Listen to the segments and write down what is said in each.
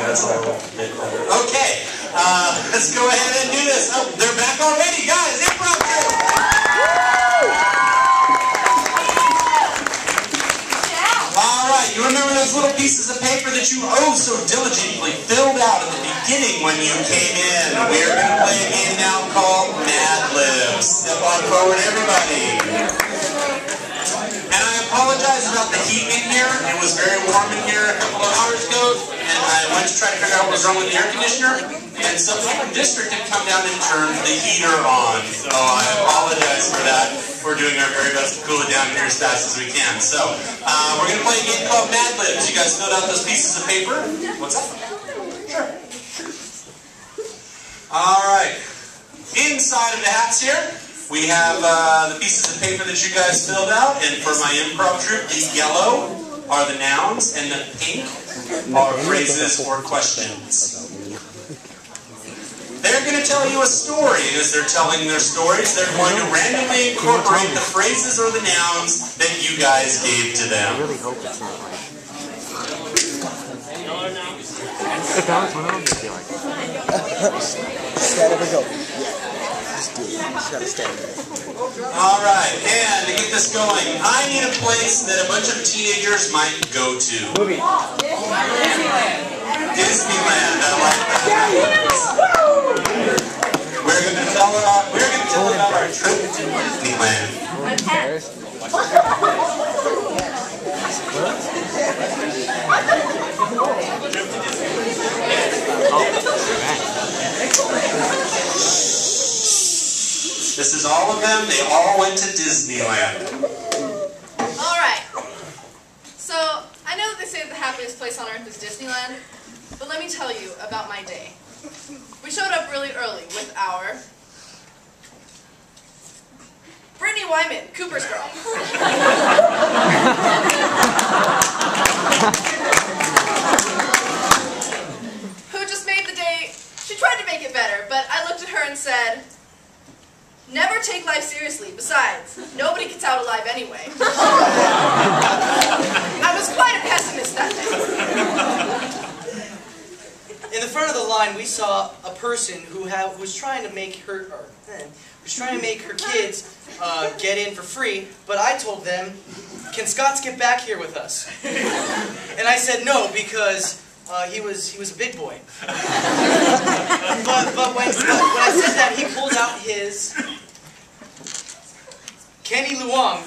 That's all. Okay, let's go ahead and do this. Oh, they're back already, guys. Improv Troupe. All right, you remember those little pieces of paper that you so diligently filled out at the beginning when you came in? We are going to play a game now called Mad Libs. Step on forward, everybody. And I apologize about the heat in here. It was very warm in here a couple of hours ago, and I went to try to figure out what was wrong with the air conditioner, and somebody from district had come down and turned the heater on. So I apologize for that. We're doing our very best to cool it down here as fast as we can. So we're going to play a game called Mad Libs. You guys filled out those pieces of paper? What's that? Sure. All right. Inside of the hats here, we have the pieces of paper that you guys filled out, and for my improv troupe, the yellow are the nouns, and the pink are phrases or questions. They're going to tell you a story, and as they're telling their stories, they're going to randomly incorporate the phrases or the nouns that you guys gave to them. I really hope it's not like it does when I'm just like stand up and go. Just do it. Just gotta stand there. Alright, and to get this going, I need a place that a bunch of teenagers might go to. Movie. Disneyland, I like that. We're going to tell about our trip to Disneyland. This is all of them. They all went to Disneyland. Alright. So, I know that they say that the happiest place on earth is Disneyland, but let me tell you about my day. We showed up really early with our Brittany Wyman, Cooper's girl. Who just made the day. She tried to make it better, but I looked at her and said, never take life seriously. Besides, nobody gets out alive anyway. I was quite a pessimist that day. In the front of the line, we saw a person who was trying to make her kids get in for free. But I told them, "Can Scots get back here with us?" And I said no because he was a big boy. But when I said that, he pulled out his Kenny Luong.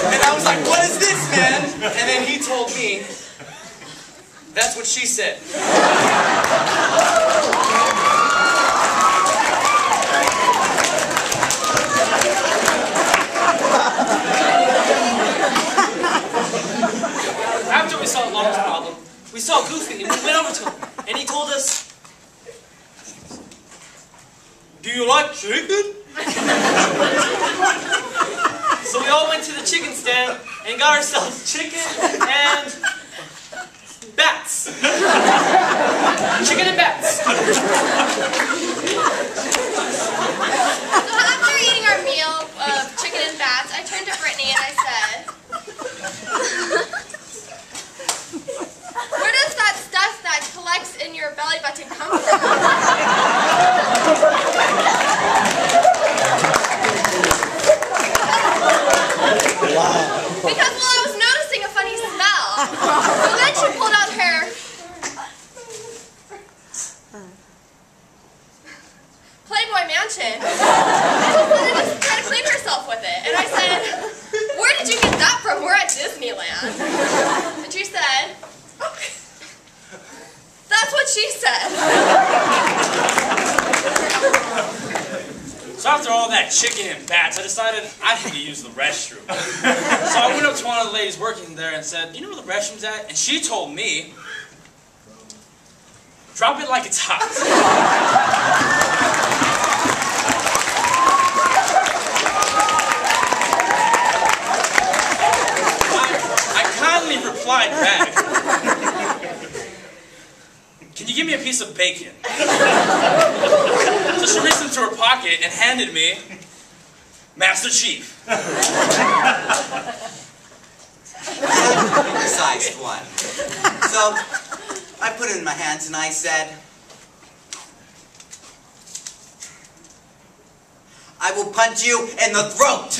And I was like, what is this, man? And then he told me, that's what she said. After we saw Long's problem, we saw Goofy and we went over to him. And he told us, do you like chicken? So we all went to the chicken stand and got ourselves chicken and bats. Chicken and bats. So after eating our meal of chicken and bats, I turned to Brittany and I said, where does that stuff that collects in your belly button come from? Because, well, I was noticing a funny smell. So then she pulled out her Playboy mansion and she wanted to try to clean herself with it. And I said, where did you get that from? We're at Disneyland. And she said, that's what she said. So after all that chicken and bats, I decided I had to use the restroom. So I went up to one of the ladies working there and said, do you know where the restroom's at? And she told me, drop it like it's hot. I kindly replied back, can you give me a piece of bacon? So she reached into her pocket and handed me Master Chief. sized one. So I put it in my hands and I said, I will punch you in the throat.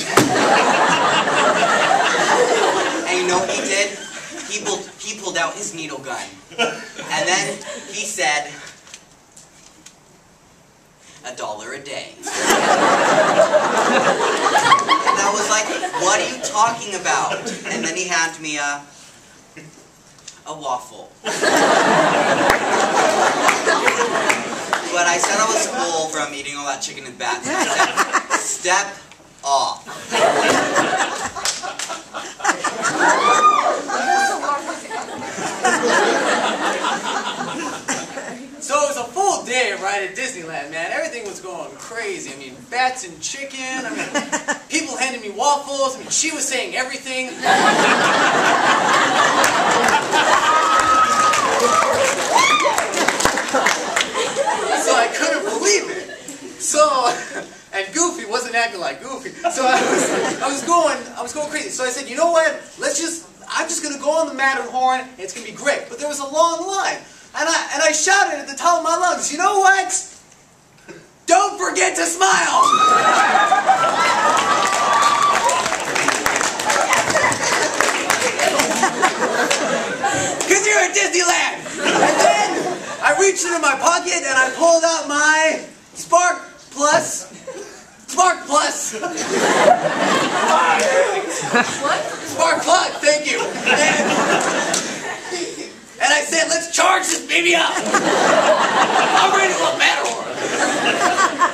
And you know what he did? He pulled out his needle gun. And then he said, $1 a day. And I was like, what are you talking about? And then he handed me a waffle. But I said I was full from eating all that chicken and bats. And I said, step off. So it was a full day right at Disneyland, man. Everything was going crazy. I mean, bats and chicken. I mean, people handing me waffles. I mean, she was saying everything. So I couldn't believe it. So, and Goofy wasn't acting like Goofy. So I was going crazy. So I said, you know what? I'm just gonna go on the Matterhorn, and it's gonna be great. But there was a long line, and I shouted at the top of my lungs, you know what? Don't forget to smile. Cause you're at Disneyland. And then I reached into my pocket and I pulled out my Spark Plus. What? Spark plug, thank you. And I said, let's charge this baby up. I'm ready to go Matterhorn.